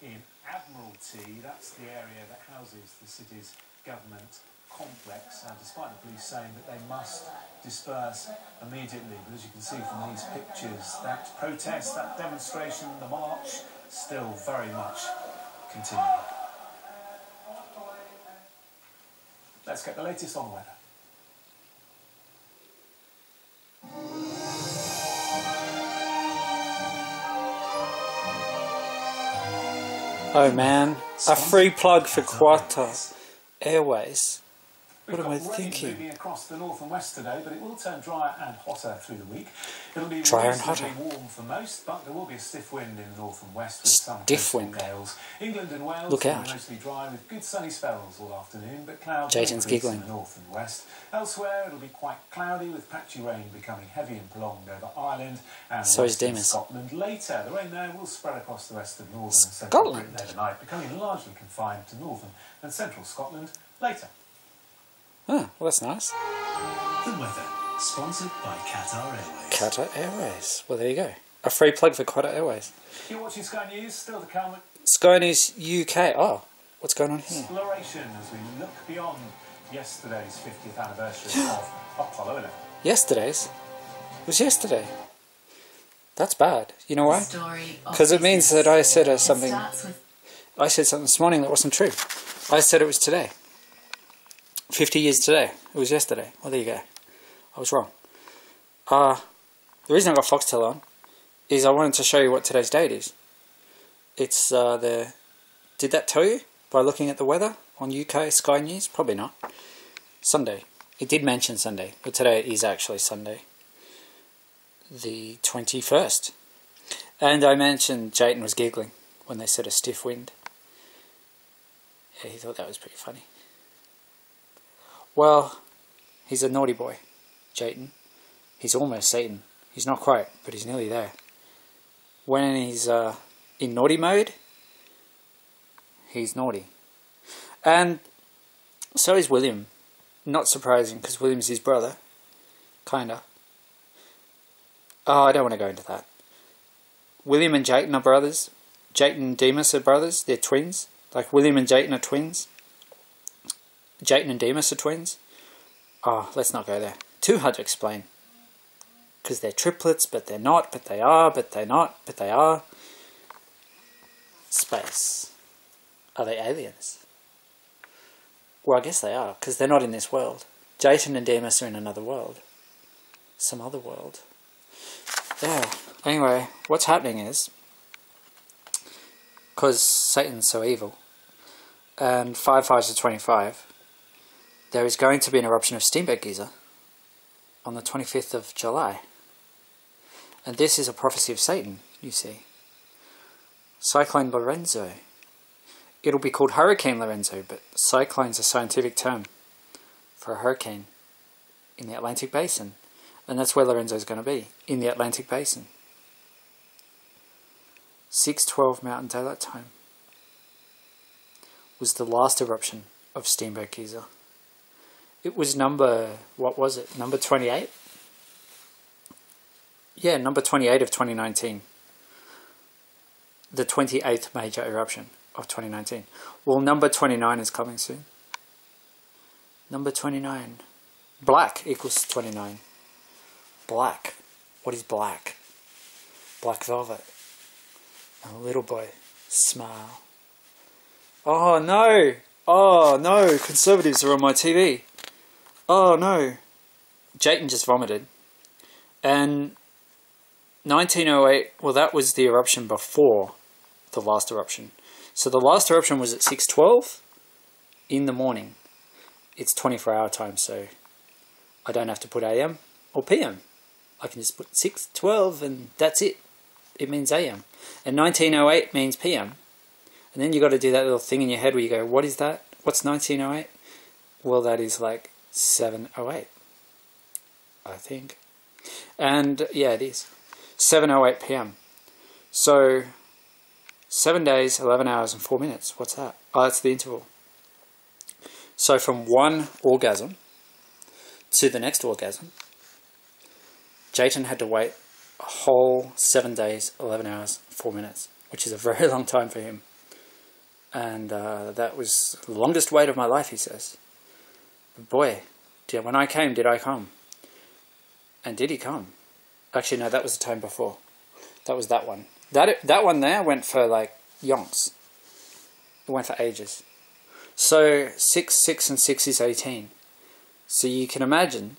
in Admiralty. That's the area that houses the city's government complex, and despite the police saying that they must disperse immediately. But as you can see from these pictures, that protest, that demonstration, the march, still very much continuing. Let's get the latest on weather. Oh man, a free plug for Qatar Airways. What am I thinking? Moving across the north and west today, but it will turn drier and hotter through the week. It'll be drier and hotter. Warm for most, but there will be a stiff wind in the north and west with some coastal gales. England and Wales Look out. will be mostly dry with good sunny spells all afternoon, but clouds Jayton's giggling. in the north and west. Elsewhere, it'll be quite cloudy with patchy rain becoming heavy and prolonged over Ireland and so is Demas. Scotland later. The rain there will spread across the rest of northern and central Britain overnight, becoming largely confined to northern and central Scotland later. Oh, well that's nice. The weather, sponsored by Qatar Airways. Qatar Airways. Well, there you go. A free plug for Qatar Airways. You're watching Sky News, still to come. Sky News UK. Oh, what's going on here? Exploration as we look beyond yesterday's 50th anniversary of Apollo 11. Yesterday's? It was yesterday. That's bad. You know why? Because it means that I said something. I said something this morning that wasn't true. I said it was today. 50 years today. It was yesterday. Well, there you go. I was wrong. The reason I got Foxtel on is I wanted to show you what today's date is. It's Did that tell you by looking at the weather on UK Sky News? Probably not. Sunday. It did mention Sunday, but today is actually Sunday. The 21st. And I mentioned Jayton was giggling when they said a stiff wind. Yeah, he thought that was pretty funny. Well, he's a naughty boy, Jayton. He's almost Satan. He's not quite, but he's nearly there. When he's in naughty mode, he's naughty. And so is William. Not surprising, because William's his brother. Kinda. Oh, I don't want to go into that. William and Jayton are brothers. Jayton and Demas are brothers. They're twins. Like William and Jayton are twins. Jayton and Demas are twins. Oh, let's not go there. Too hard to explain. Because they're triplets, but they're not, but they are, but they're not, but they are. Space. Are they aliens? Well, I guess they are, because they're not in this world. Jayton and Demas are in another world. Some other world. Yeah. Anyway, what's happening is, because Satan's so evil, and 5 5s are 25, there is going to be an eruption of Steamboat Geyser on the 25th of July. And this is a prophecy of Satan, you see. Cyclone Lorenzo. It'll be called Hurricane Lorenzo, but cyclone's a scientific term for a hurricane in the Atlantic Basin. And that's where Lorenzo's going to be, in the Atlantic Basin. 6:12 Mountain Daylight Time was the last eruption of Steamboat Geyser. It was number 28? Yeah, number 28 of 2019. The 28th major eruption of 2019. Well, number 29 is coming soon. Number 29. Black equals 29. Black. What is black? Black velvet. A little boy. Smile. Oh no! Oh no! Conservatives are on my TV. Oh no. Jayton just vomited. And 1908, well that was the eruption before the last eruption. So the last eruption was at 6:12 in the morning. It's 24-hour time, so I don't have to put AM or PM. I can just put 6:12 and that's it. It means AM. And 1908 means PM. And then you got to do that little thing in your head where you go, what is that? What's 1908? Well, that is like 7:08, I think. And yeah, it is 7:08 PM. So 7 days, 11 hours and 4 minutes. What's that? Oh, that's the interval. So from one orgasm to the next orgasm, Jayton had to wait a whole 7 days, 11 hours, 4 minutes, which is a very long time for him. And that was the longest wait of my life, he says. But boy, when I came, did I come? And did he come? Actually, no, that was the time before. That was that one. That one there went for like yonks. It went for ages. So 6 and 6 is 18. So you can imagine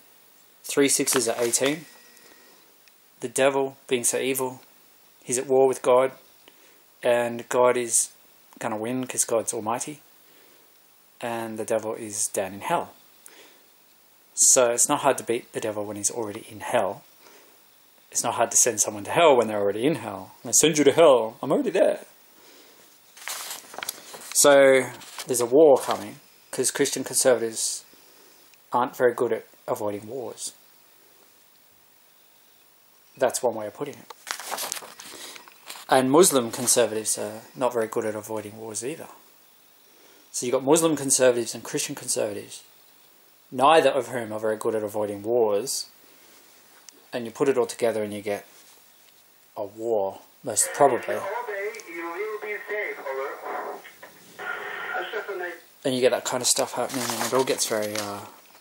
3 6s are 18. The devil being so evil, he's at war with God, and God is going to win because God's almighty, and the devil is down in hell. So it's not hard to beat the devil when he's already in hell. It's not hard to send someone to hell when they're already in hell. I send you to hell, I'm already there. So there's a war coming because Christian conservatives aren't very good at avoiding wars. That's one way of putting it. And Muslim conservatives are not very good at avoiding wars either. So you've got Muslim conservatives and Christian conservatives, neither of whom are very good at avoiding wars, and you put it all together and you get a war, most probably. And you get that kind of stuff happening, and it all gets very,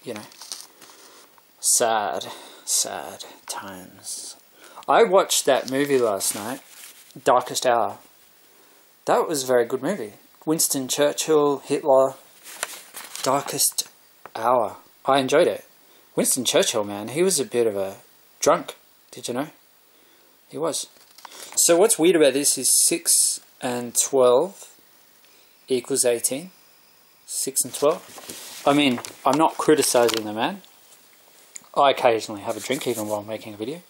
you know, sad times. I watched that movie last night, Darkest Hour. That was a very good movie. Winston Churchill, Hitler, Darkest Hour. I enjoyed it. Winston Churchill, man, he was a bit of a drunk. Did you know? He was. So what's weird about this is 6 and 12 equals 18. 6 and 12. I mean, I'm not criticising the man. I occasionally have a drink even while making a video.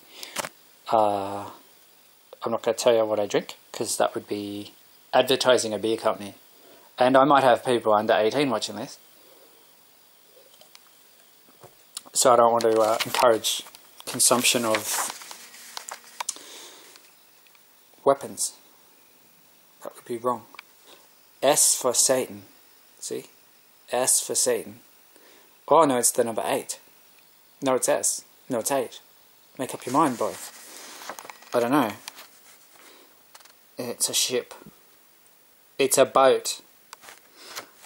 I'm not going to tell you what I drink because that would be advertising a beer company. And I might have people under 18 watching this. So I don't want to encourage consumption of weapons. That would be wrong. S for Satan. See? S for Satan. Oh no, it's the number 8. No, it's S. No, it's 8. Make up your mind, boy. I don't know. It's a ship. It's a boat.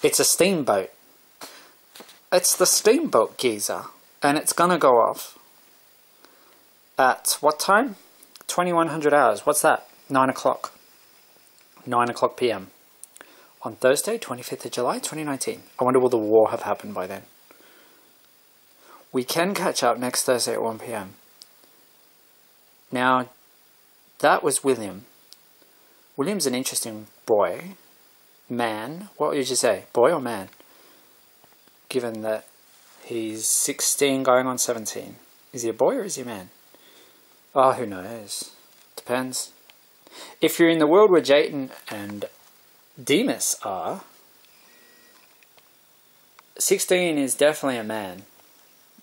It's a steamboat. It's the steamboat geezer. And it's gonna go off at what time? 2100 hours. What's that? 9 o'clock. 9 o'clock PM. On Thursday, 25th of July, 2019. I wonder will the war have happened by then? We can catch up next Thursday at 1 PM. Now, that was William. William's an interesting boy. Man. What would you say? Boy or man? Given that he's 16 going on 17. Is he a boy or is he a man? Oh, who knows? Depends. If you're in the world where Jayton and Demas are, 16 is definitely a man.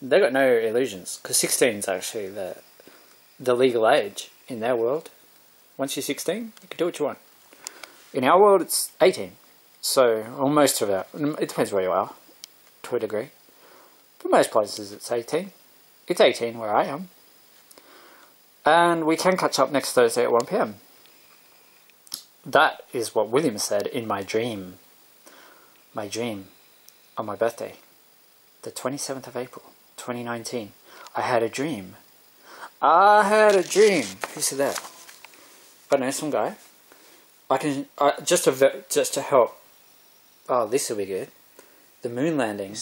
They got no illusions, because 16 is actually the legal age in their world. Once you're 16, you can do what you want. In our world, it's 18. So, or most of it depends where you are, to a degree. But most places, it's 18. It's 18 where I am. And we can catch up next Thursday at 1 PM. That is what William said in my dream. My dream on my birthday. The 27th of April, 2019. I had a dream. I had a dream. Who said that? I don't know, some guy. I can just to help. Oh, this will be good. The moon landing.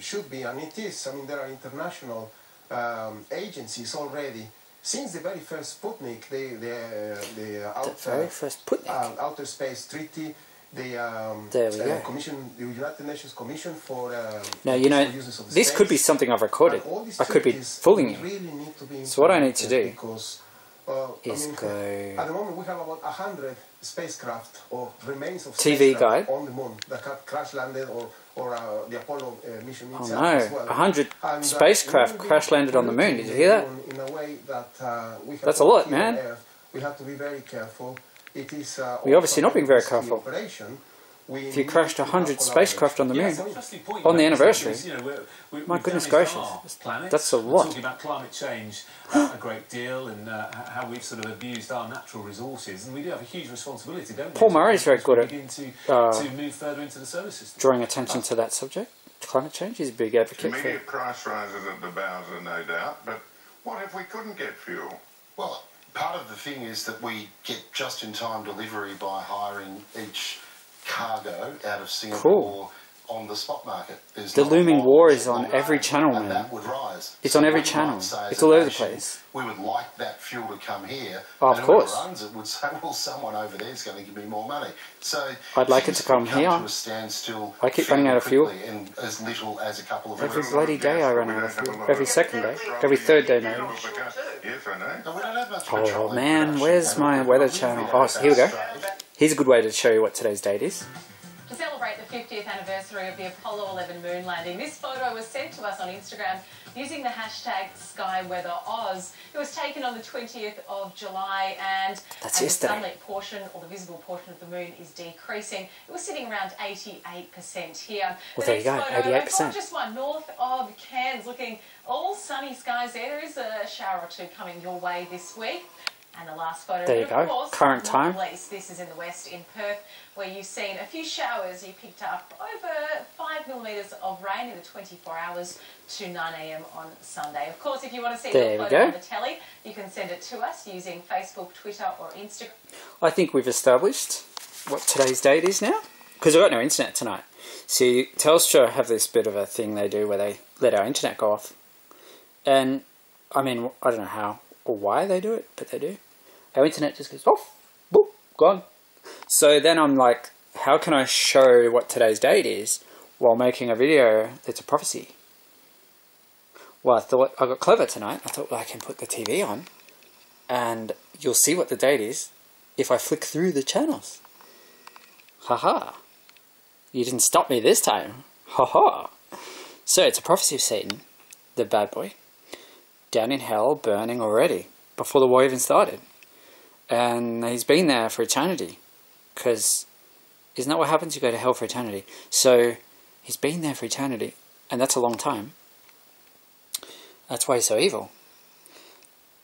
Should be, and it is. I mean, there are international agencies already. Since the very first Sputnik, the Outer Space Treaty, the Commission, the United Nations Commission for now, you know, this could be something I've recorded. I could be fooling you. Really need to be so what I need to do because, is go... At the moment we have about 100 spacecraft or remains of TV guide on the moon that have crash landed or the Apollo mission itself. Oh no, as well. 100 spacecraft crash landed on the moon. Did you hear that? In a way that that's a lot, man. We have to be very careful. It is we're obviously not being very careful. Operation, if you crashed 100 spacecraft on the moon Point, on the anniversary, my goodness gracious, that's a lot. We're talking about climate change a great deal, and how we've sort of abused our natural resources, and we do have a huge responsibility, don't we? Paul Murray's very good at to move further into the solar system. Drawing attention to that subject, climate change. He's a big advocate for Immediate price rises at the Bowser, no doubt, but what if we couldn't get fuel? Well, part of the thing is that we get just-in-time delivery by hiring each cargo out of Singapore on the spot market. There's The looming war is on every channel, man. That would rise. It's on every channel. It's all over the place. We would like that fuel to come here. Oh, of course. Whoever runs it would say, well, someone over there is going to give me more money. So I'd like it to come here. To a standstill. I keep running out of fuel. In as little as a couple of Every weeks. bloody day I run out of fuel. Every second day. Every third day, maybe. Yes, I know. No, we don't have much Oh petrol in man, production, where's and my we weather live channel? in Oh, so here we go. Australia. Here's a good way to show you what today's date is. To celebrate the 50th anniversary of the Apollo 11 moon landing, this photo was sent to us on Instagram using the hashtag SkyWeatherOz. It was taken on the 20th of July, and That's the yesterday. sunlit portion, or the visible portion of the moon, is decreasing. It was sitting around 88% here. Well, The there you go, next photo, 88%. I've got just one north of Cairns, looking all sunny skies there. There is a shower or two coming your way this week. And the last photo, There you but of go. course, Current not time. least, this is in the west in Perth, where you've seen a few showers. You picked up over 5 millimetres of rain in the 24 hours to 9 a.m. on Sunday. Of course, if you want to see There your we photo go. on the telly, you can send it to us using Facebook, Twitter or Instagram. I think we've established what today's date is now. Because I've got no internet tonight. See, Telstra have this bit of a thing they do where they let our internet go off. And, I mean, I don't know how or why they do it, but they do. Our internet just goes off, boop, gone. So then I'm like, how can I show what today's date is while making a video that's a prophecy? Well, I thought I got clever tonight. I thought, well, I can put the TV on and you'll see what the date is if I flick through the channels. Haha. You didn't stop me this time. Haha. So it's a prophecy of Satan, the bad boy, down in hell, burning already, before the war even started. And he's been there for eternity. Because isn't that what happens? You go to hell for eternity. So he's been there for eternity. And that's a long time. That's why he's so evil.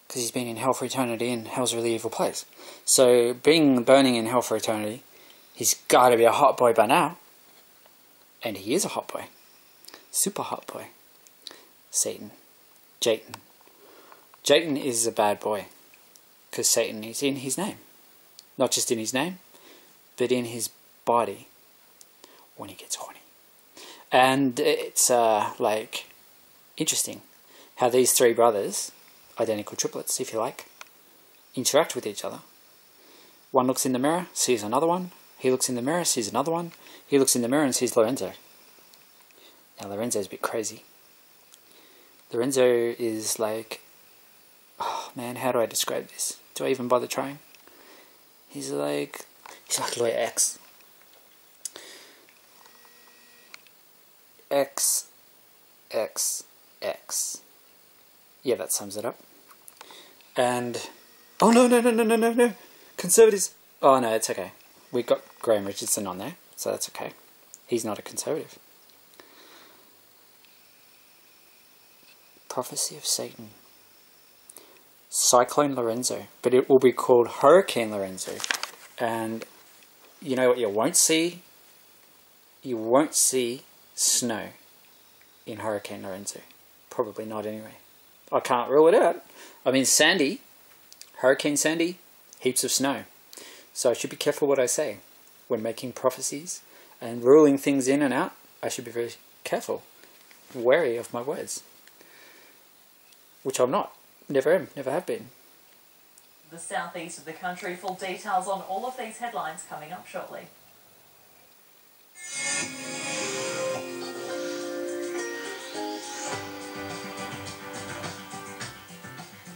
Because he's been in hell for eternity, and hell's a really evil place. So burning in hell for eternity, he's got to be a hot boy by now. And he is a hot boy. Super hot boy. Satan. Jayton. Jayton is a bad boy. Because Satan is in his name. Not just in his name, but in his body. When he gets horny. And it's like interesting how these three brothers, identical triplets if you like, interact with each other. One looks in the mirror, sees another one. He looks in the mirror, sees another one. He looks in the mirror and sees Lorenzo. Now Lorenzo's a bit crazy. Lorenzo is like, oh man, how do I describe this? Do I even bother trying? He's like Lawyer X. X. Yeah, that sums it up. And oh no! Conservatives. Oh no, it's okay. We got Graham Richardson on there, so that's okay. He's not a conservative. Prophecy of Satan. Cyclone Lorenzo, but it will be called Hurricane Lorenzo. And you know what you won't see? You won't see snow in Hurricane Lorenzo. Probably not anyway. I can't rule it out. I mean, Sandy, Hurricane Sandy, heaps of snow. So I should be careful what I say when making prophecies and ruling things in and out. I should be very careful, wary of my words, which I'm not. Never am, never have been. The southeast of the country. Full details on all of these headlines coming up shortly.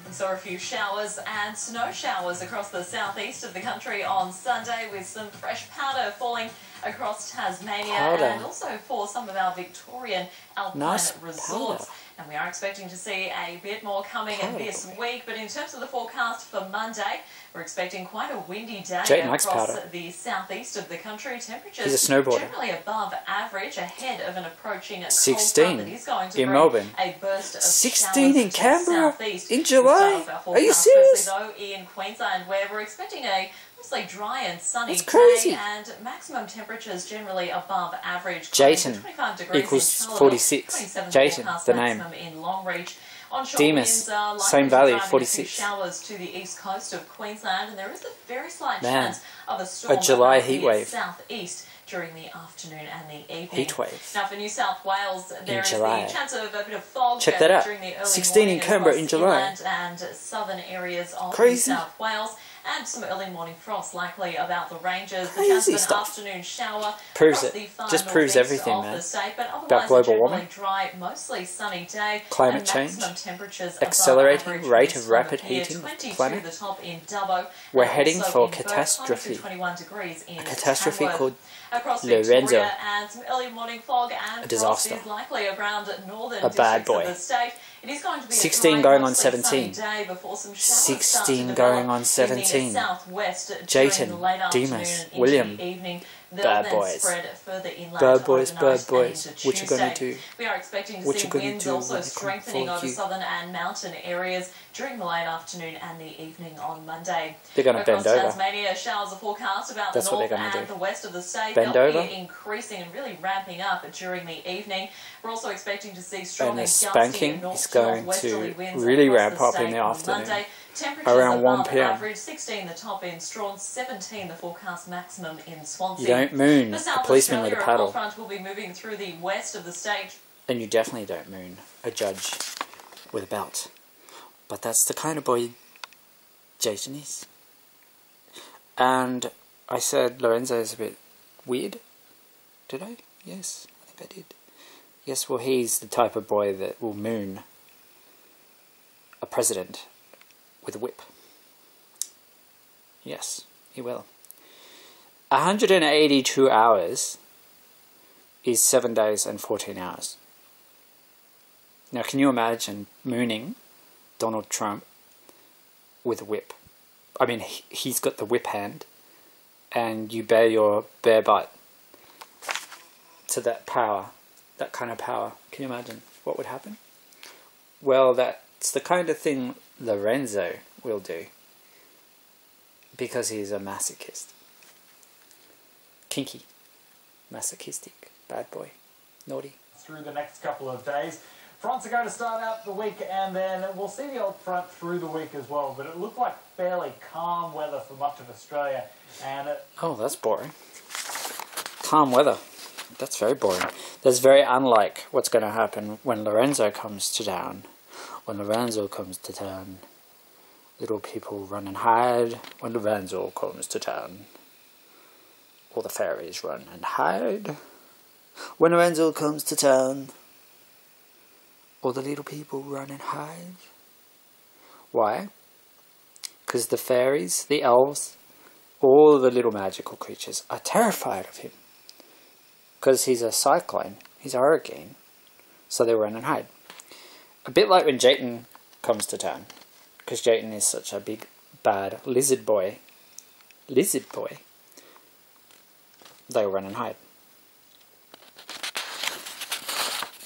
We saw a few showers and snow showers across the southeast of the country on Sunday, with some fresh powder falling across Tasmania Powder. and also for some of our Victorian alpine Nice resorts. powder. And we are expecting to see a bit more coming in this week. But in terms of the forecast for Monday, we're expecting quite a windy day Jayden likes across powder. the southeast of the country. Temperatures He's a snowboarder. generally above average, ahead of an approaching 16 cold front that is going to in bring Melbourne. a burst of 16 showers in to the Canberra southeast. in July? As part of our Are you forecast, serious? firstly, though, in Queensland, where we're expecting a mostly dry and sunny That's crazy. day, and maximum temperatures generally above average. Jayden 25 degrees equals in Charlotte, 46. 27 Jayden, forecast the name. maximum in Longreach. Onshore Demas, winds are likely same to value, drive into 46. showers to the east coast of Queensland, and there is a very slight Man, chance of a storm a July over heat the wave. southeast during the afternoon and the evening. Heat wave. Now for New South Wales, there is July. the chance of a bit of fog Check that out. during the early 16 in morning Canberra across in July. inland and southern areas of Crazy. New South Wales. And some early morning frost likely about the ranges. The Crazy chance of an stuff. afternoon shower Proves across it. the far Just proves northeast everything, of man. the state, but About otherwise global a generally warming. dry, mostly sunny day. Climate and change. maximum temperatures Accelerating above average rate this of rapid time year, heating of the 22 planet. the top in Dubbo. We're and heading also for in Bourke, catastrophe. 21 degrees in A catastrophe Tamworth. called Across Lorenzo. Victoria, and some early morning fog and A disaster. frost is likely around northern A bad districts boy. of the state. It is going to be 16 a dry, going on mostly sunny 17. day before some showers 16 start to going develop on in 17. the southwest during Jayden, the late afternoon Demas, and into William. the evening. They'll Bad then boys. spread further inland Bad boys, overnight bad boys. and into What you gonna Tuesday. do? We are expecting to What see you gonna winds do also when they come strengthening for over you? southern and mountain areas during the late afternoon and the evening on Monday. They're gonna Across bend over. Tasmania, showers are forecast about That's the what north they're gonna and do. the west of the state. Bend They'll over. be increasing and really ramping up during the evening. We're also expecting to see strong And the and spanking gusty is going north-northwesterly to winds really across ramp the up in state the on afternoon. Monday. Temperatures Around 1 above p.m. average, 16 the top in Strawn, 17 the forecast maximum in Swansea. You don't moon The a South policeman with a Australia paddle. cold front will be moving through the west of the state. And you definitely don't moon a judge with a belt. But that's the kind of boy Jason is. And I said Lorenzo is a bit weird. Did I? Yes, I think I did. Yes, well, he's the type of boy that will moon a president with a whip. Yes, he will. 182 hours is 7 days and 14 hours. Now, can you imagine mooning Donald Trump with a whip? I mean, he's got the whip hand, and you bare your bare butt to that power, that kind of power. Can you imagine what would happen? Well, that's the kind of thing Lorenzo will do, because he's a masochist. Kinky. Masochistic. Bad boy. Naughty. Through the next couple of days. Fronts are going to start out the week, and then we'll see the old front through the week as well, but it looked like fairly calm weather for much of Australia. And Oh, that's boring. Calm weather. That's very boring. That's very unlike what's going to happen when Lorenzo comes to town. When Lorenzo comes to town, little people run and hide. When Lorenzo comes to town, all the fairies run and hide. When Lorenzo comes to town, all the little people run and hide. Why? Because the fairies, the elves, all the little magical creatures are terrified of him. Because he's a cyclone, he's a hurricane, so they run and hide. A bit like when Jayden comes to town, because Jayden is such a big, bad lizard boy. Lizard boy. They run and hide.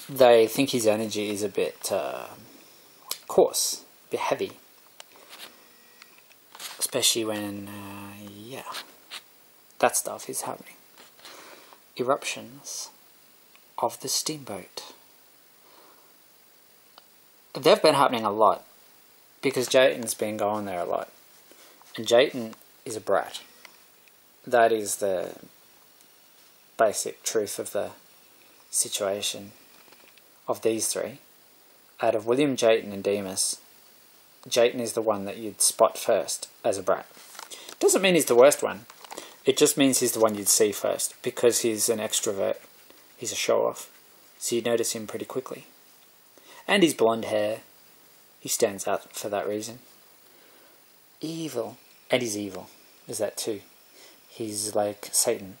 They think his energy is a bit coarse, a bit heavy. Especially when, yeah, that stuff is happening. Eruptions of the steamboat. They've been happening a lot, because Jayden's been going there a lot. And Jayden is a brat. That is the basic truth of the situation of these three. Out of William, Jayden and Demas, Jayden is the one that you'd spot first as a brat. Doesn't mean he's the worst one. It just means he's the one you'd see first, because he's an extrovert. He's a show-off. So you'd notice him pretty quickly. And his blonde hair. He stands out for that reason. Evil. And he's evil. Is that too. He's like Satan.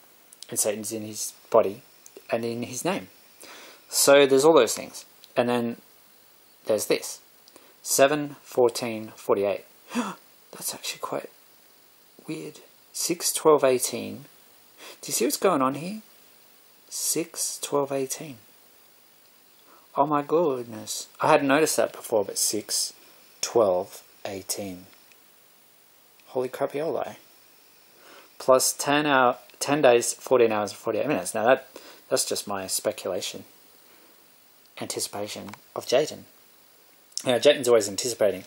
and Satan's in his body and in his name. So there's all those things. And then there's this. 7, 14, 48. That's actually quite weird. 6, 12, 18. Do you see what's going on here? 6, 12, 18. Oh my goodness. I hadn't noticed that before, but 6, 12, 18. Holy crapioli. Plus 10 days, 14 hours, and 48 minutes. Now that's just my speculation. Anticipation of Jayton. Now, Jayton's always anticipating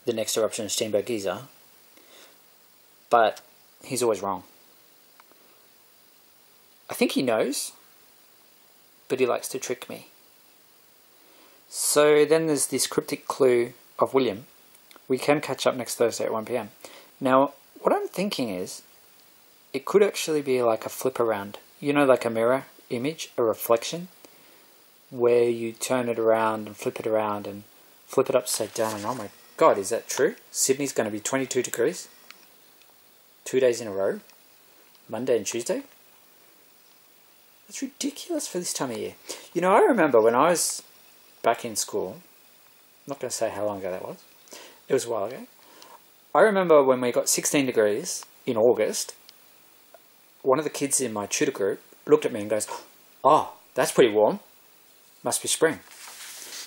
the next eruption of Steenberg Giza, but he's always wrong. I think he knows, but he likes to trick me. So then there's this cryptic clue of William. We can catch up next Thursday at 1 PM. Now, what I'm thinking is, it could actually be like a flip around. You know, like a mirror image, a reflection, where you turn it around and flip it upside down, and oh my god, is that true? Sydney's going to be 22 degrees 2 days in a row, Monday and Tuesday. That's ridiculous for this time of year. You know, I remember when I was back in school, I'm not going to say how long ago that was, it was a while ago. I remember when we got 16 degrees in August, one of the kids in my tutor group looked at me and goes, "Oh, that's pretty warm. Must be spring."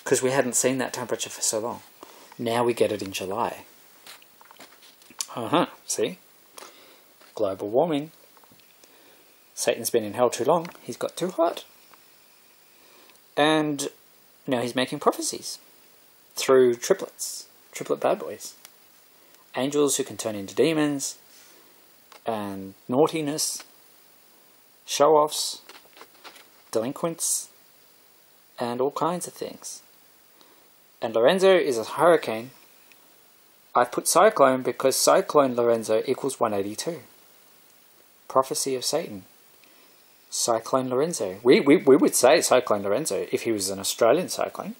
Because we hadn't seen that temperature for so long. Now we get it in July. See? Global warming. Satan's been in hell too long. He's got too hot. And now he's making prophecies through triplets. Triplet bad boys. Angels who can turn into demons. And naughtiness. Show-offs. Delinquents. And all kinds of things. And Lorenzo is a hurricane. I put cyclone because cyclone Lorenzo equals 182. Prophecy of Satan. Cyclone Lorenzo. We would say Cyclone Lorenzo if he was an Australian cyclone.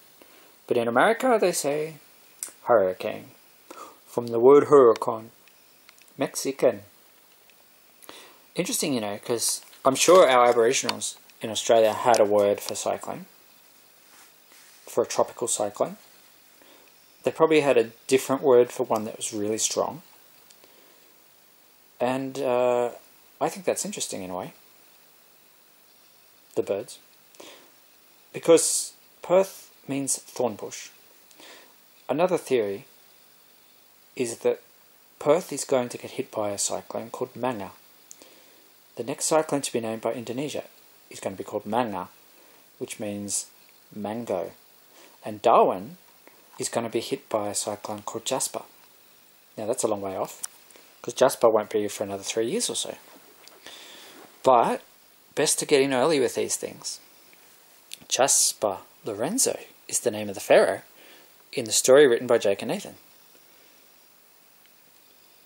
But in America they say hurricane. From the word hurricane. Mexican. Interesting, you know, because I'm sure our Aboriginals in Australia had a word for cyclone. For a tropical cyclone. They probably had a different word for one that was really strong. And I think that's interesting in a way. The birds. Because Perth means thorn bush. Another theory is that Perth is going to get hit by a cyclone called Manga. The next cyclone to be named by Indonesia is going to be called Manga, which means mango. And Darwin is going to be hit by a cyclone called Jasper. Now that's a long way off, because Jasper won't be here for another 3 years or so. But best to get in early with these things. Jasper Lorenzo is the name of the pharaoh in the story written by Jake and Nathan.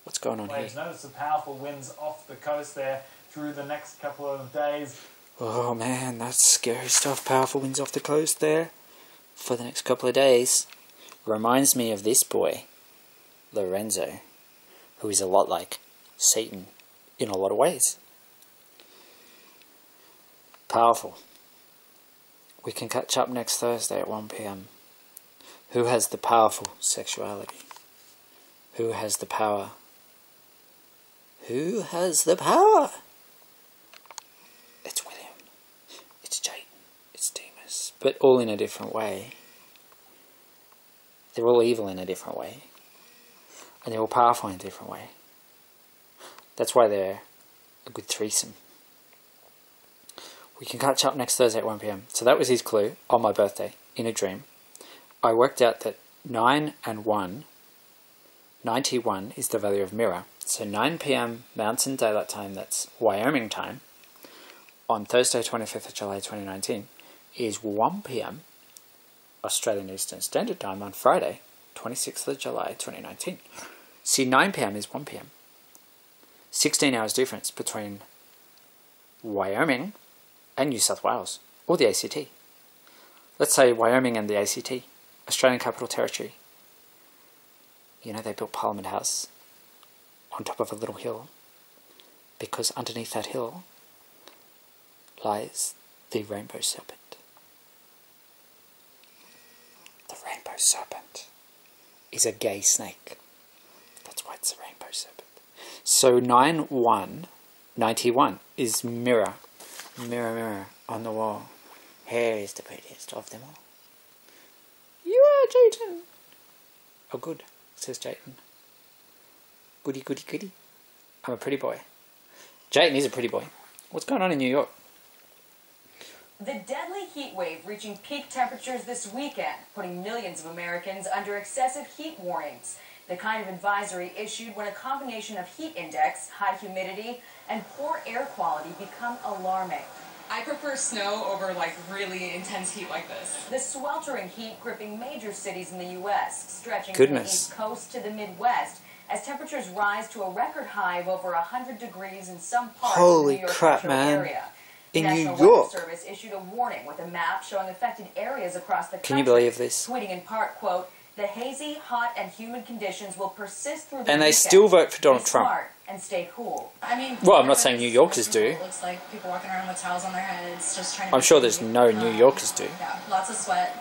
What's going on here? Notice the powerful winds off the coast there through the next couple of days. Oh man, that's scary stuff. Powerful winds off the coast there for the next couple of days. Reminds me of this boy, Lorenzo, who is a lot like Satan in a lot of ways. Powerful. We can catch up next Thursday at 1 PM. Who has the powerful sexuality? Who has the power? Who has the power? It's William. It's Jayton. It's Demas. But all in a different way. They're all evil in a different way. And they're all powerful in a different way. That's why they're a good threesome. We can catch up next Thursday at 1 PM. So that was his clue on my birthday, in a dream. I worked out that 9 and 1, 91 is the value of mirror. So 9 PM Mountain Daylight Time, that's Wyoming time, on Thursday 25th of July 2019, is 1 PM Australian Eastern Standard Time on Friday 26th of July 2019. See, 9 PM is 1 PM. 16 hours difference between Wyoming and New South Wales, or the ACT. Let's say Wyoming and the ACT, Australian Capital Territory. You know, they built Parliament House on top of a little hill, because underneath that hill lies the rainbow serpent. The rainbow serpent is a gay snake. That's why it's a rainbow serpent. So 91 is mirror. Mirror, mirror on the wall. Here is the prettiest of them all. You are Jayden. Oh good, says Jayden. Goody, goody, goody. I'm a pretty boy. Jayden is a pretty boy. What's going on in New York? The deadly heat wave reaching peak temperatures this weekend, putting millions of Americans under excessive heat warnings. The kind of advisory issued when a combination of heat index, high humidity, and poor air quality become alarming. I prefer snow over like really intense heat like this. The sweltering heat gripping major cities in the U.S., stretching from the East Coast to the Midwest, as temperatures rise to a record high of over 100 degrees in some parts of the New York metro area. The National Weather Service issued a warning with a map showing affected areas across the country. Can you believe this? Tweeting in part, quote, "The hazy, hot, and humid conditions will persist through the And they weekend. still vote for Donald Trump. Smart and stay cool." I mean, well, I'm not saying New Yorkers do. It looks like people walking around with towels on their heads, just trying to. I'm sure there's no New Yorkers do. Yeah, lots of sweat.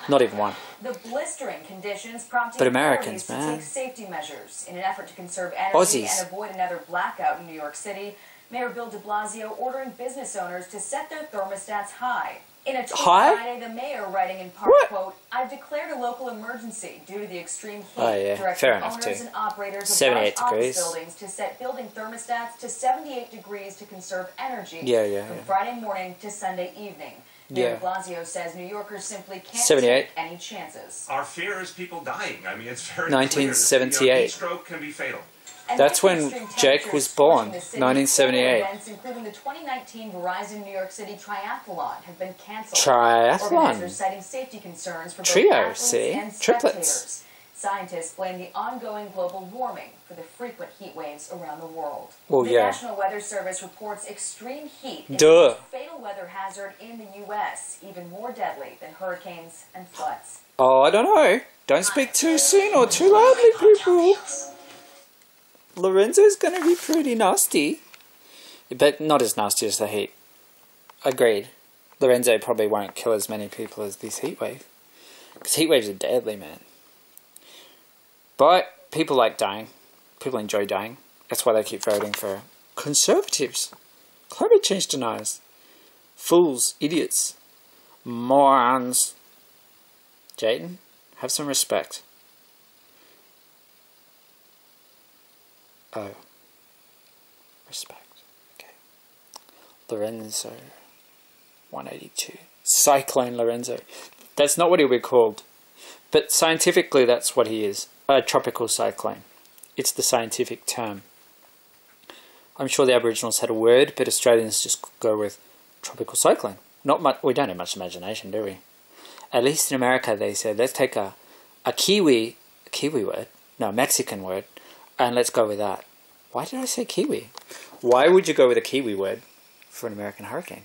Not even one. The blistering conditions prompting But Americans, authorities to take safety measures in an effort to conserve energy Aussies. and avoid another blackout in New York City. Mayor Bill de Blasio ordering business owners to set their thermostats high. In a tweet Friday, the mayor writing in part, quote, "I've declared a local emergency due to the extreme heat, directing owners and operators of large office buildings to set building thermostats to 78 degrees to conserve energy from Friday morning to Sunday evening." Mayor de Blasio says New Yorkers simply can't take any chances. Our fear is people dying. I mean, it's very 1978. clear. Heat stroke can be fatal. That's when Jake was born, 1978. Events, including the 2019 Verizon New York City Triathlon, have been canceled. Triathlon. Organizers citing safety concerns for both athletes and triplets. Scientists blame the ongoing global warming for the frequent heat waves around the world. Well, the National Weather Service reports extreme heat is a fatal weather hazard in the U.S., even more deadly than hurricanes and floods. Oh, I don't know. Don't speak too soon or too loudly, people. Lorenzo's going to be pretty nasty. But not as nasty as the heat. Agreed. Lorenzo probably won't kill as many people as this heat wave. Because heat waves are deadly, man. But people like dying. People enjoy dying. That's why they keep voting for conservatives. Climate change deniers. Fools. Idiots. Morons. Jayden, have some respect. Oh. Respect. Okay. Lorenzo. 182. Cyclone Lorenzo. That's not what he'll be called. But scientifically, that's what he is. A tropical cyclone. It's the scientific term. I'm sure the Aboriginals had a word, but Australians just go with tropical cyclone. Not much. We don't have much imagination, do we? At least in America, they said, let's take a Kiwi word, no, a Mexican word, and let's go with that. Why did I say Kiwi? Why would you go with a Kiwi word for an American hurricane?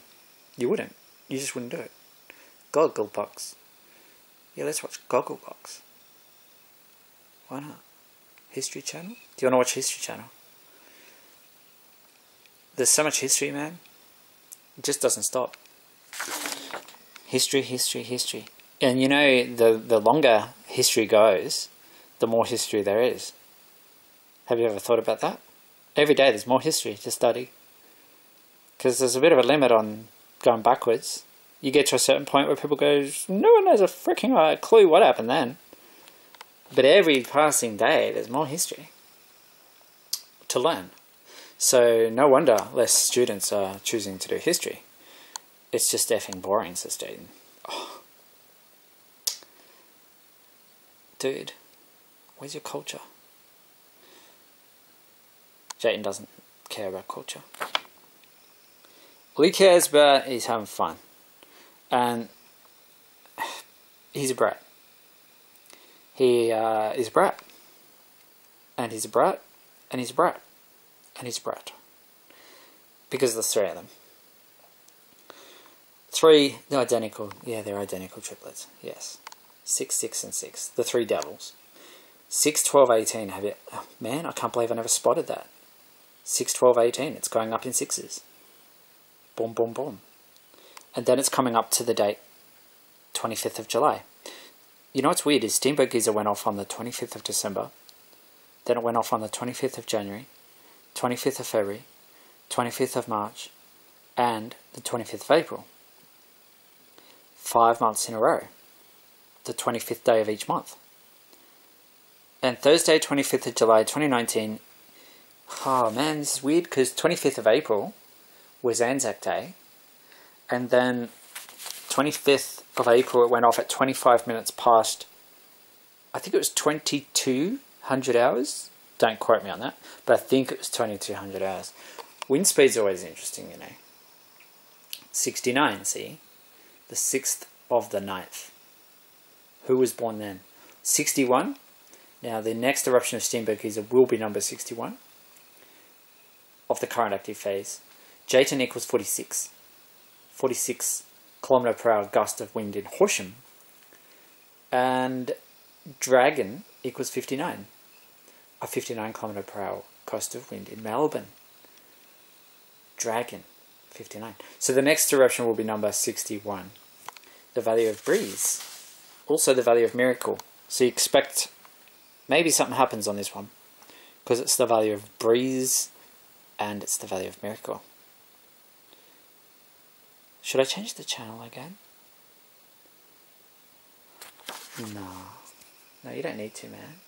You wouldn't. You just wouldn't do it. Gogglebox. Yeah, let's watch Gogglebox. Why not? History Channel? Do you want to watch History Channel? There's so much history, man. It just doesn't stop. History, history, history. And you know, the longer history goes, the more history there is. Have you ever thought about that? Every day there's more history to study. Because there's a bit of a limit on going backwards. You get to a certain point where people go, no one has a freaking clue what happened then. But every passing day there's more history to learn. So no wonder less students are choosing to do history. It's just effing boring, says Jayden. Oh. Dude, where's your culture? Jayden doesn't care about culture. All he cares about is having fun. And he's a brat. He is a brat. And he's a brat. And he's a brat. And he's a brat. Because there's three of them. Three, they're identical. Yeah, they're identical triplets. Yes. 6, 6, and 6. The three devils. 6, 12, 18. Have you... Oh, man, I can't believe I never spotted that. 6, 12, 18. It's going up in sixes. Boom, boom, boom. And then it's coming up to the date 25th of July. You know what's weird is Steamboat Geyser went off on the 25th of December. Then it went off on the 25th of January, 25th of February, 25th of March, and the 25th of April. 5 months in a row. The 25th day of each month. And Thursday, 25th of July 2019. Oh man, this is weird because 25th of April was Anzac Day. And then 25th of April it went off at 25 minutes past, I think it was 2200 hours. Don't quote me on that, but I think it was 2200 hours. Wind speed's always interesting, you know. 69, see? The 6th of the 9th. Who was born then? 61. Now the next eruption of Steamboat Geyser will be number 61 of the current active phase. Jayton equals 46. 46 kilometre per hour gust of wind in Horsham. And Dragon equals 59. A 59 kilometre per hour gust of wind in Melbourne. Dragon, 59. So the next eruption will be number 61. The Valley of Breeze. Also the Valley of Miracle. So you expect maybe something happens on this one. Because it's the Valley of Breeze and it's the Valley of Miracle. Should I change the channel again? No, you don't need to, man.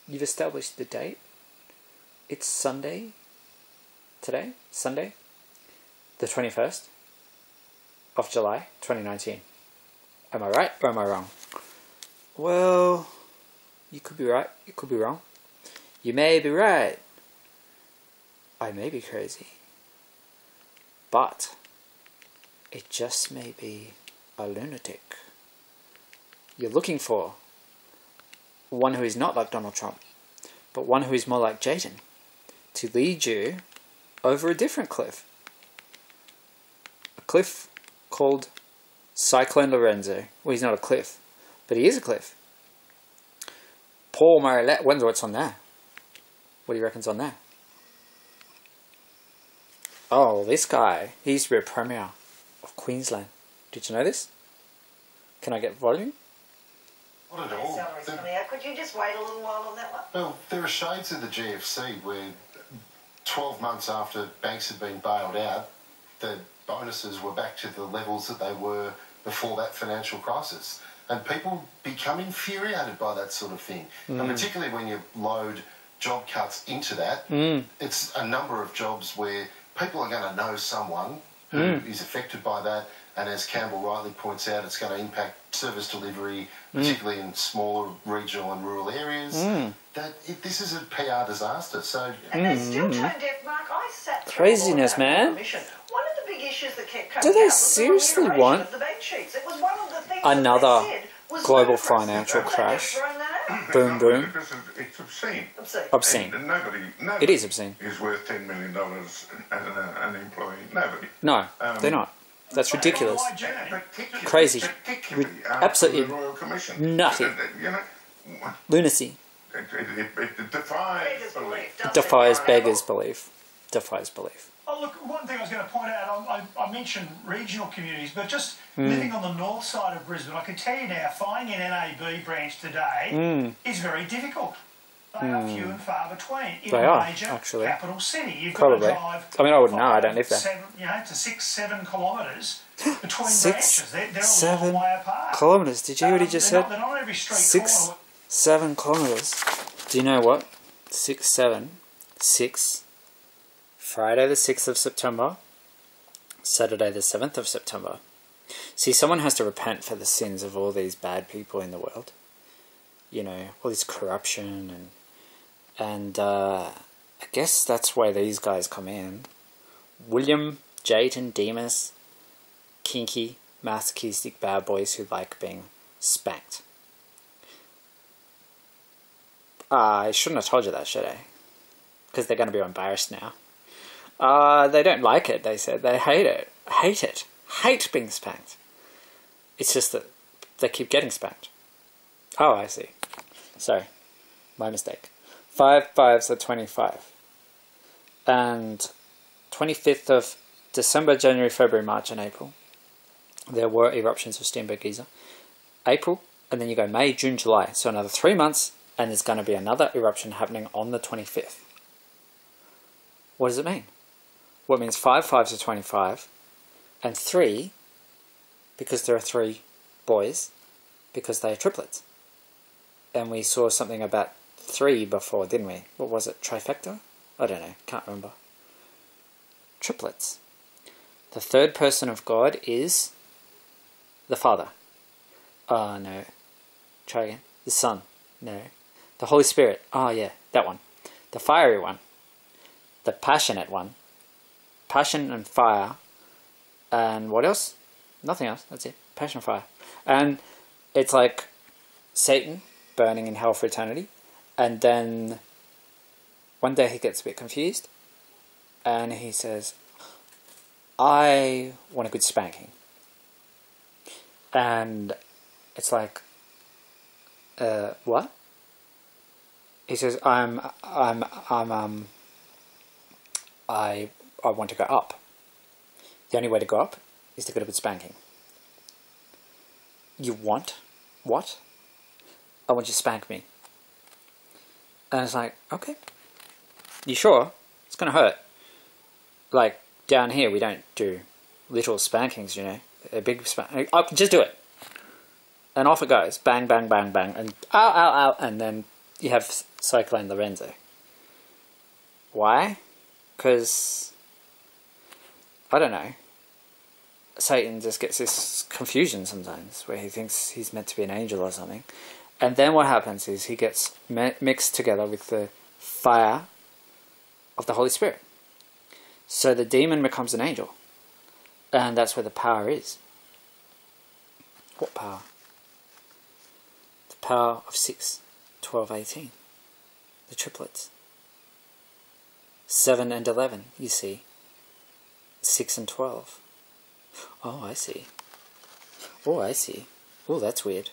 You've established the date. It's Sunday. Today? Sunday? The 21st of July, 2019. Am I right or am I wrong? Well, you could be right. You could be wrong. You may be right. I may be crazy. But it just may be a lunatic. You're looking for one who is not like Donald Trump, but one who is more like Jayton, to lead you over a different cliff. A cliff called Cyclone Lorenzo. Well, he's not a cliff, but he is a cliff. Paul Marillette, wonder what's on there. What do you reckon's on there? Oh, this guy, he used to be a premier of Queensland. Did you know this? Can I get volume? Not at all. Could you just wait a little while on that one? Well, there are shades of the GFC where 12 months after banks had been bailed out, the bonuses were back to the levels that they were before that financial crisis. And people become infuriated by that sort of thing. And particularly when you load job cuts into that, it's a number of jobs where people are going to know someone who is affected by that. And as Campbell rightly points out, it's going to impact service delivery, particularly in smaller regional and rural areas. This is a PR disaster. So, and they're still tone deaf, Mark. I sat through craziness, man. One of the big issues that kept coming Do they out seriously was the want of the bed sheets. It was one of the things another that they said was global ludicrous. financial They crash? just thrown that out. Boom, boom. It's obscene. Obscene. And nobody It is obscene. is worth $10 million as an employee. Nobody. No, they're not. That's ridiculous. Particularly- Crazy. particularly Absolutely after the Royal Commission. nutty. You know, Lunacy. it defies belief. Defies beggars' belief. Defies belief. Oh, look, one thing I was going to point out, I mentioned regional communities, but just living on the north side of Brisbane, I can tell you now, finding an NAB branch today is very difficult. They are few and far between in a major capital city. You've got to drive. I mean, I wouldn't know. I don't live there. 6-7 kilometres between 6, branches. They're 7 a long way apart. kilometres. Did you already just say? They're not every street 6, corner. 7 kilometres. Do you know what? 6, 7, 6. Friday the 6th of September. Saturday the 7th of September. See, someone has to repent for the sins of all these bad people in the world. You know, all this corruption and I guess that's why these guys come in. William, Jayton, Demas, kinky, masochistic bad boys who like being spanked. I shouldn't have told you that, should I? Because they're going to be embarrassed now. They don't like it, they said. They hate it. Hate it. Hate being spanked. It's just that they keep getting spanked. Oh, I see. Sorry. My mistake. 5 5s are 25. And 25th of December, January, February, March and April. there were eruptions of Steenberg Geyser. April, and then you go May, June, July. So another 3 months, and there's going to be another eruption happening on the 25th. What does it mean? Well, it means 5 5s are 25, and 3, because there are 3 boys, because they are triplets. And we saw something about 3 before, didn't we? What was it? Trifecta? I don't know. Can't remember. Triplets. The third person of God is the Father. Oh, no. Try again. The Son. No. The Holy Spirit. Oh, yeah. That one. The fiery one. The passionate one. Passion and fire. And what else? Nothing else. That's it. Passion and fire. And it's like Satan burning in hell for eternity. And then one day he gets a bit confused. And he says, I want a good spanking. And it's like, what? He says, I want to go up. The only way to go up is to get a good spanking. You want? What? I want you to spank me. And it's like, okay. You sure? It's going to hurt. Like, down here we don't do little spankings, you know. A big spank. Oh, just do it. And off it goes. Bang, bang, bang, bang. And ow, ow, ow. And then you have Cyclone Lorenzo. Why? Because, I don't know. Satan just gets this confusion sometimes where he thinks he's meant to be an angel or something. And then what happens is he gets mixed together with the fire of the Holy Spirit. So the demon becomes an angel. And that's where the power is. What power? The power of 6, 12, 18. The triplets. 7 and 11, you see. 6 and 12. Oh, I see. Oh, I see. Oh, that's weird.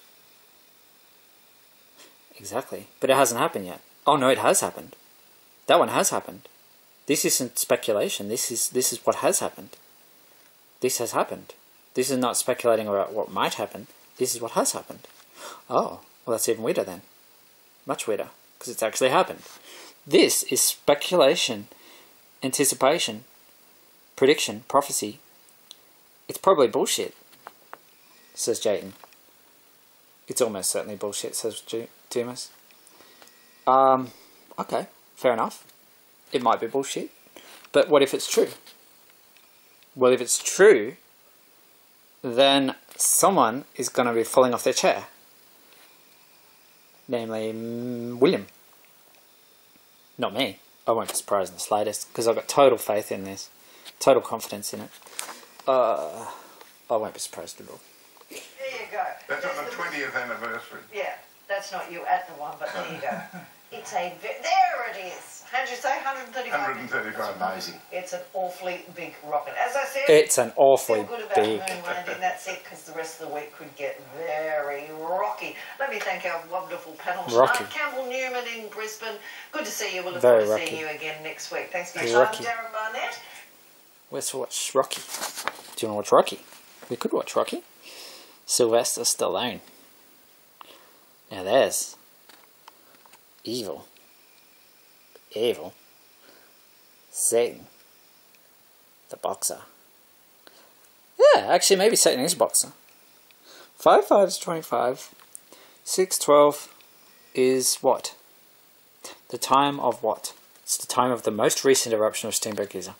Exactly. But it hasn't happened yet. Oh, no, it has happened. That one has happened. This isn't speculation. This is what has happened. This has happened. This is not speculating about what might happen. This is what has happened. Oh, well, that's even weirder then. Much weirder, because it's actually happened. This is speculation, anticipation, prediction, prophecy. It's probably bullshit, says Jayden. It's almost certainly bullshit, says Dumas. Okay, fair enough. It might be bullshit. But what if it's true? Well, if it's true, then someone is going to be falling off their chair. Namely, William. Not me. I won't be surprised in the slightest, because I've got total faith in this. Total confidence in it. I won't be surprised at all. There you go. That's on the 20th anniversary. Yeah, that's not you at the one, but there you go. It's a... There it is. How'd you say? 135? 135. Amazing. It's an awfully big rocket. As I said... It's an awfully feel good about big... the moon landing. That's it, because the rest of the week could get very rocky. Let me thank our wonderful panel tonight. Campbell Newman in Brisbane. Good to see you. We'll look forward to seeing you again next week. Thanks for your time, Darren Barnett. Let's watch Rocky. Do you want to watch Rocky? We could watch Rocky. Sylvester Stallone. Now there's evil. Evil. Satan. The boxer. Yeah, actually maybe Satan is a boxer. 5 5 is 25. 6 12 is what? The time of what? It's the time of the most recent eruption of Steenberg Geyser.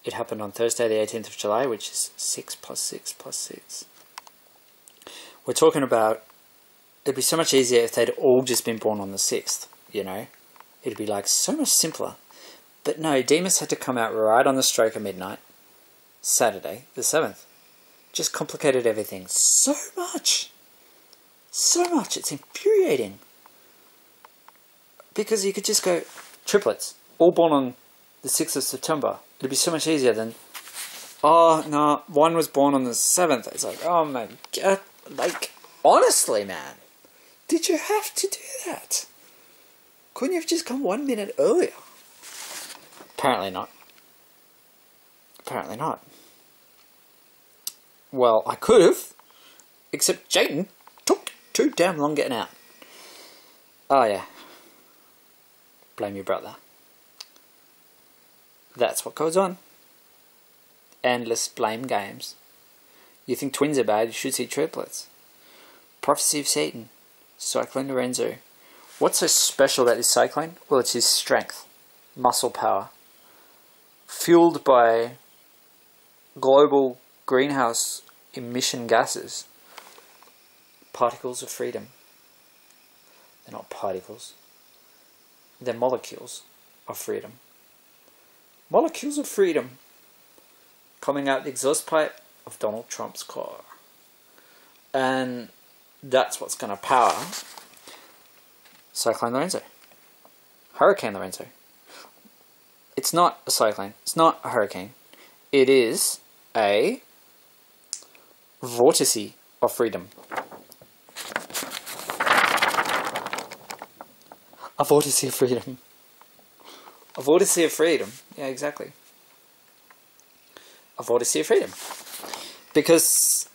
It happened on Thursday the 18th of July, which is 6 plus 6 plus 6. We're talking about, it'd be so much easier if they'd all just been born on the 6th, you know? It'd be like so much simpler. But no, Demas had to come out right on the stroke of midnight, Saturday the 7th. Just complicated everything so much. So much, it's infuriating. Because you could just go, triplets, all born on the 6th of September. It'd be so much easier than, oh, no, one was born on the 7th. It's like, oh my God, like, honestly, man, did you have to do that? Couldn't you have just come 1 minute earlier? Apparently not. Apparently not. Well, I could have, except Jayden took too damn long getting out. Oh yeah. Blame your brother. That's what goes on. Endless blame games. You think twins are bad, you should see triplets. Prophecy of Satan. Cyclone Lorenzo. What's so special about this cyclone? Well, it's his strength. Muscle power. Fueled by global greenhouse emission gases. Particles of freedom. They're not particles. They're molecules of freedom. Molecules of freedom. Coming out the exhaust pipe of Donald Trump's car. And that's what's going to power Cyclone Lorenzo. Hurricane Lorenzo. It's not a cyclone. It's not a hurricane. It is a vortice of freedom. A vortice of freedom. A vortice of freedom. Yeah, exactly. A vortice of freedom. Because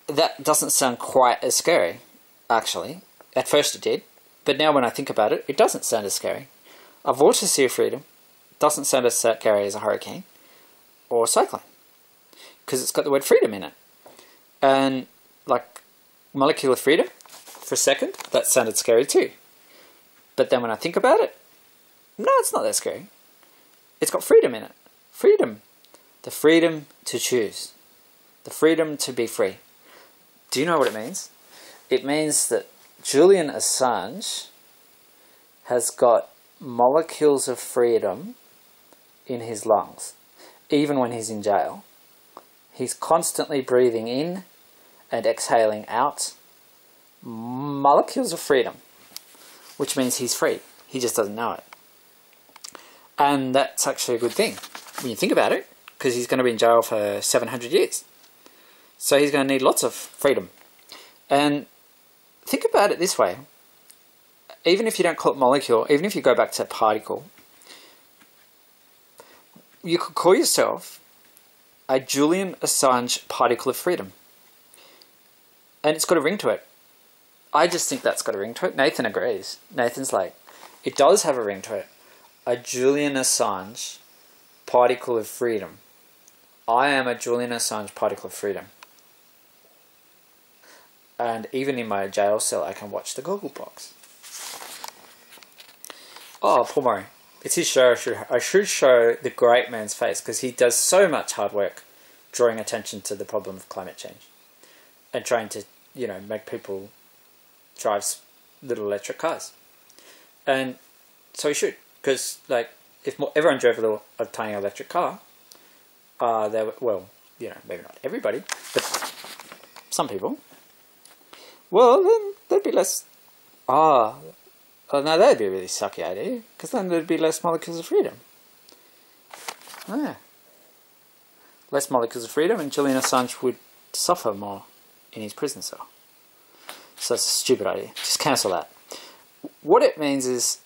that doesn't sound quite as scary, actually. At first it did, but now when I think about it, it doesn't sound as scary. A vortice of freedom doesn't sound as scary as a hurricane or a cyclone, because it's got the word freedom in it. And like molecular freedom, for a second, that sounded scary too. But then when I think about it, no, it's not that scary. It's got freedom in it. Freedom. The freedom to choose. The freedom to be free. Do you know what it means? It means that Julian Assange has got molecules of freedom in his lungs. Even when he's in jail. He's constantly breathing in and exhaling out molecules of freedom. Which means he's free. He just doesn't know it. And that's actually a good thing when you think about it, because he's going to be in jail for 700 years. So he's going to need lots of freedom. And think about it this way. Even if you don't call it molecule, even if you go back to particle, you could call yourself a Julian Assange particle of freedom. And it's got a ring to it. I just think that's got a ring to it. Nathan agrees. Nathan's like, it does have a ring to it. A Julian Assange particle of freedom. I am a Julian Assange particle of freedom. And even in my jail cell, I can watch the Google box. Oh, Paul Murray. It's his show. I should show the great man's face, because he does so much hard work drawing attention to the problem of climate change. And trying to, you know, make people drive little electric cars. And so he should. Because, like, if everyone drove a tiny electric car, well, you know, maybe not everybody, but some people, well, then there'd be less, no, that'd be a really sucky idea, because then there'd be less molecules of freedom. Yeah. Less molecules of freedom, and Julian Assange would suffer more in his prison cell. So it's a stupid idea. Just cancel that. What it means is,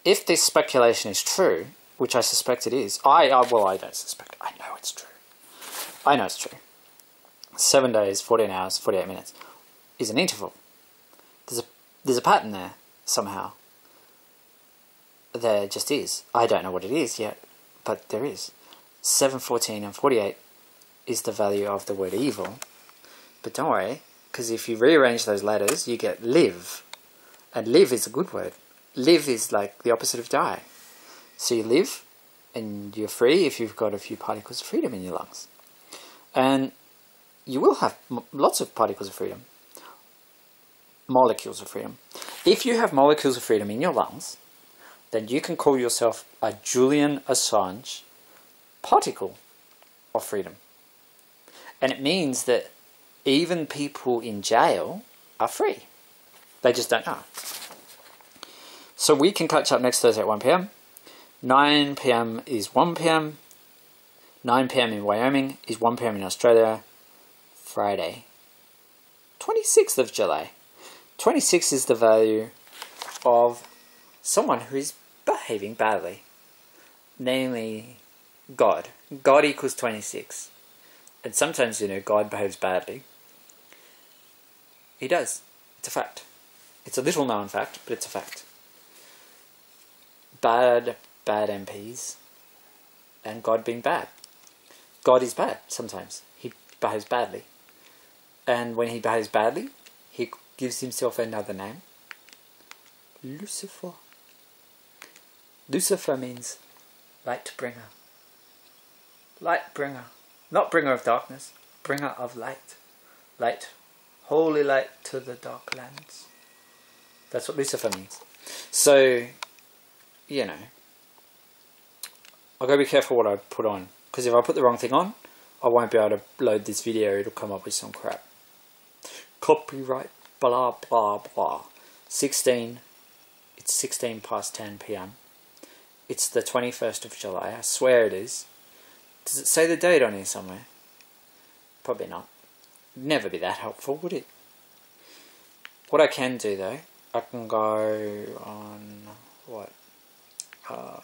if this speculation is true, which I suspect it is, I don't suspect, I know it's true. I know it's true. 7 days, 14 hours, 48 minutes is an interval. There's a pattern there, somehow. There just is. I don't know what it is yet, but there is. 7, 14 and 48 is the value of the word evil. But don't worry, because if you rearrange those letters, you get live. And live is a good word. Live is like the opposite of die. So you live, and you're free if you've got a few particles of freedom in your lungs. And you will have lots of particles of freedom. Molecules of freedom. If you have molecules of freedom in your lungs, then you can call yourself a Julian Assange particle of freedom. And it means that even people in jail are free. They just don't know. So we can catch up next Thursday at 1 p.m. 9 p.m. is 1 p.m. 9 p.m. in Wyoming is 1 p.m. in Australia. Friday. 26th of July. 26 is the value of someone who is behaving badly. Namely, God. God equals 26. And sometimes, you know, God behaves badly. He does. It's a fact. It's a little known fact, but it's a fact. Bad MPs. And God being bad. God is bad sometimes. He behaves badly. And when he behaves badly, he gives himself another name. Lucifer. Lucifer means light bringer. Light bringer. Not bringer of darkness. Bringer of light. Light. Holy light to the dark lands. That's what Lucifer means. So, you know, I've got to be careful what I put on. Because if I put the wrong thing on, I won't be able to load this video. It'll come up with some crap. Copyright. Blah, blah, blah. 16. It's 16 past 10 p.m. It's the 21st of July. I swear it is. Does it say the date on here somewhere? Probably not. It'd never be that helpful, would it? What I can do, though, I can go on... what? I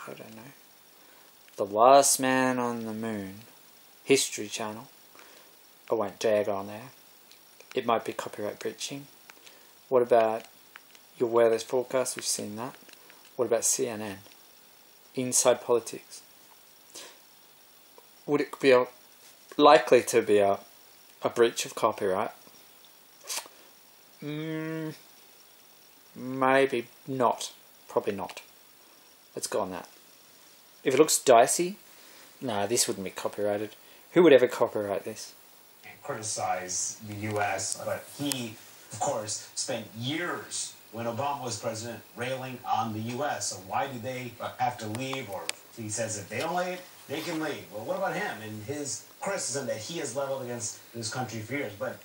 don't know. The Last Man on the Moon. History Channel. I won't drag on there. It might be copyright breaching. What about your weather forecast? We've seen that. What about CNN? Inside Politics. Would it be likely to be a breach of copyright? Maybe not. Probably not. Let's go on that. If it looks dicey, nah, this wouldn't be copyrighted. Who would ever copyright this? Criticize the U.S., but he, of course, spent years when Obama was president railing on the U.S. So why do they have to leave? Or he says if they don't like it, they can leave. Well, what about him and his criticism that he has leveled against this country for years? But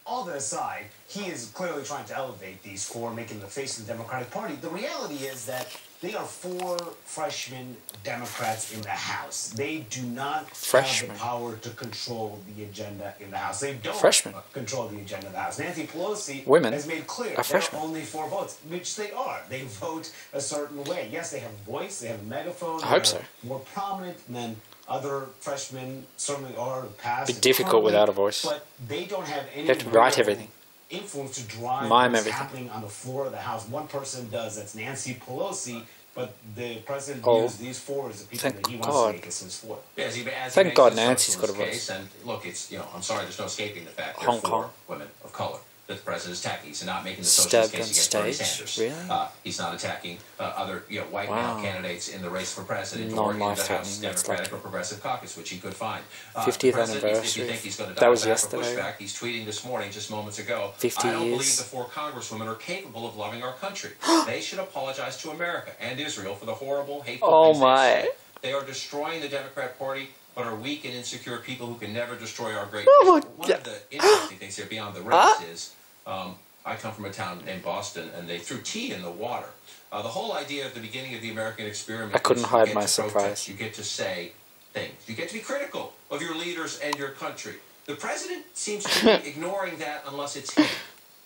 all that aside, he is clearly trying to elevate these four, making the face of the Democratic Party. The reality is that they are four freshman Democrats in the House. They do not have the power to control the agenda in the House. They don't control the agenda of the House. Nancy Pelosi has made clear there are only 4 votes, which they are. They vote a certain way. Yes, they have voice, they have a megaphone. I hope so. More prominent than other freshmen certainly are past. It'd be difficult without a voice. But they don't have any you have to write everything. Influence to drive what's happening on the floor of the House. One person does, that's Nancy Pelosi, but the president views these 4 as the people that he wants to make us his 4. Yeah, Thank God Nancy's got a voice. And look, it's, you know, I'm sorry, there's no escaping the fact Hong there are 4 Kong. women of color that the president is attacking. He's not making the socialist case against Bernie Sanders. Really? He's not attacking other, you know, white male candidates in the race for president or in the House Democratic or Progressive Caucus, which he could find. 50th anniversary. If you think he's going to that was back yesterday. Or pushback, he's tweeting this morning, just moments ago. 50 I don't believe years. the 4 congresswomen are capable of loving our country. They should apologize to America and Israel for the horrible, hateful things they say. They are destroying the Democrat Party, but are weak and insecure people who can never destroy our great nation. One of the interesting things here, beyond the race, is I come from a town named Boston, and they threw tea in the water. The whole idea at the beginning of the American experiment I couldn't is hide you get my to surprise. protest, you get to say things. You get to be critical of your leaders and your country. The president seems to be ignoring that unless it's him.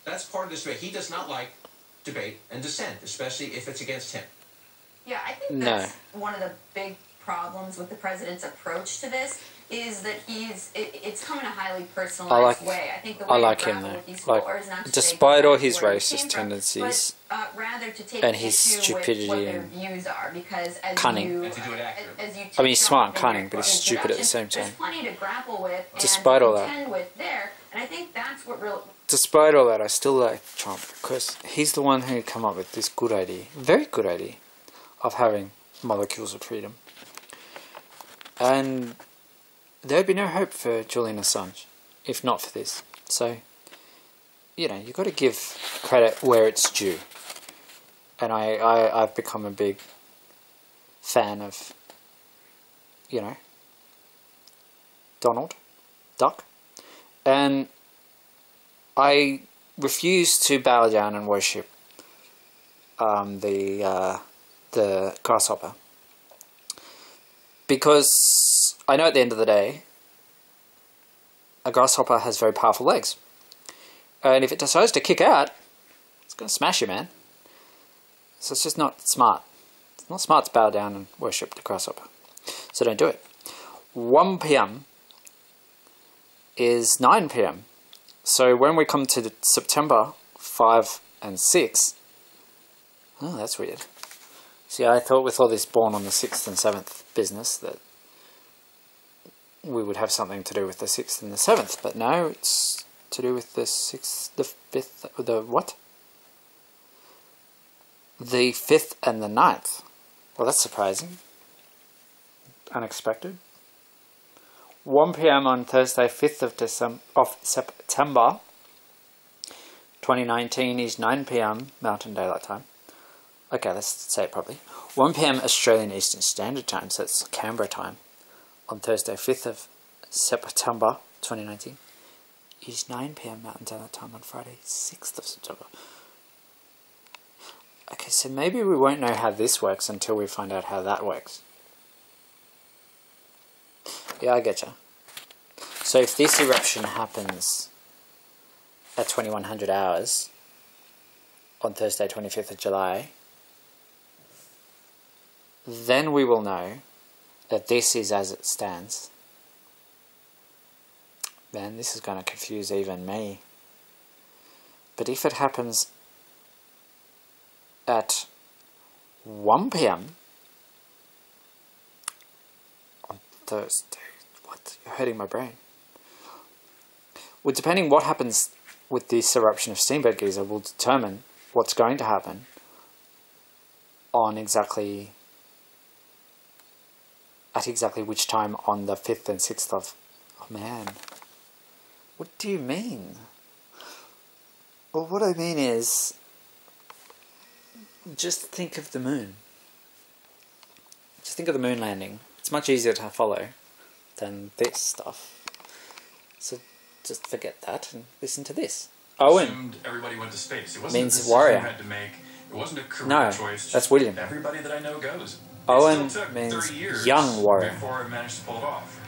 That's part of this debate. He does not like debate and dissent, especially if it's against him. Yeah, I think that's one of the big problems with the president's approach to this is that it's come in a highly personalized way. I think the way I like to him grapple though. with these four is not to Despite all say his where it racist came tendencies from, but, rather to take and his issue stupidity with what their and views are, because as cunning. you, And to do it as you I mean, he's touched smart on and in cunning, your but he's stupid at the same time. There's plenty to grapple with Despite all and that. contend with there, and I think that's what real. Despite all that, I still like Trump because he's the one who came up with this good idea, very good idea, of having molecules of freedom. And there'd be no hope for Julian Assange if not for this. So, you know, you've got to give credit where it's due. And I've become a big fan of, you know, Donald Duck. And I refuse to bow down and worship the grasshopper. Because I know at the end of the day, a grasshopper has very powerful legs. And if it decides to kick out, it's going to smash you, man. So it's just not smart. It's not smart to bow down and worship the grasshopper. So don't do it. 1 p.m. is 9 p.m. So when we come to September 5 and 6, oh, that's weird. See, I thought with all this born on the 6th and 7th business that we would have something to do with the 6th and the 7th, but no, it's to do with the 6th, the 5th, the what? The 5th and the 9th. Well, that's surprising. Unexpected. 1 p.m. on Thursday, 5th of September 2019 is 9 p.m. Mountain Daylight Time. Okay, let's say it properly. 1 p.m. Australian Eastern Standard Time, so it's Canberra time, on Thursday, 5th of September 2019 is 9 p.m. Mountain Daylight Time on Friday, 6th of September. Okay, so maybe we won't know how this works until we find out how that works. Yeah, I getcha. So if this eruption happens at 2100 hours on Thursday, 25th of July, then we will know that this is as it stands. Man, this is going to confuse even me. But if it happens at 1 p.m. on Thursday, what? You're hurting my brain. Well, depending what happens with this eruption of Steamboat Geyser will determine what's going to happen on exactly which time on the 5th and 6th of... Oh man. What do you mean? Well, what I mean is, just think of the moon. Just think of the moon landing. It's much easier to follow than this stuff. So just forget that and listen to this. Owen everybody went to space. It wasn't means warrior. You had to make. It wasn't a career choice. That's William. Everybody that I know goes. Owen it still took means 30 years young warrior. Before it managed to pull it off.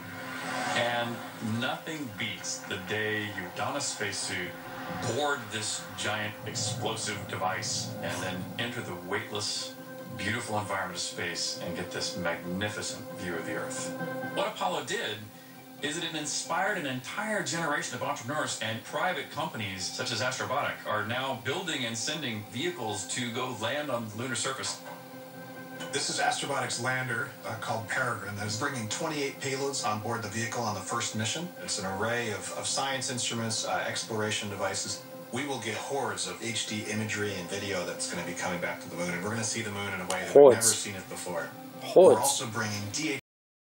And nothing beats the day you don a spacesuit, board this giant explosive device, and then enter the weightless, beautiful environment of space and get this magnificent view of the Earth. What Apollo did is that it inspired an entire generation of entrepreneurs, and private companies such as Astrobotic are now building and sending vehicles to go land on the lunar surface. This is Astrobotic's lander called Peregrine that is bringing 28 payloads on board the vehicle on the first mission. It's an array of science instruments, exploration devices. We will get hordes of HD imagery and video that's going to be coming back to the moon, and we're going to see the moon in a way that we've never seen it before. Hordes. We're also bringing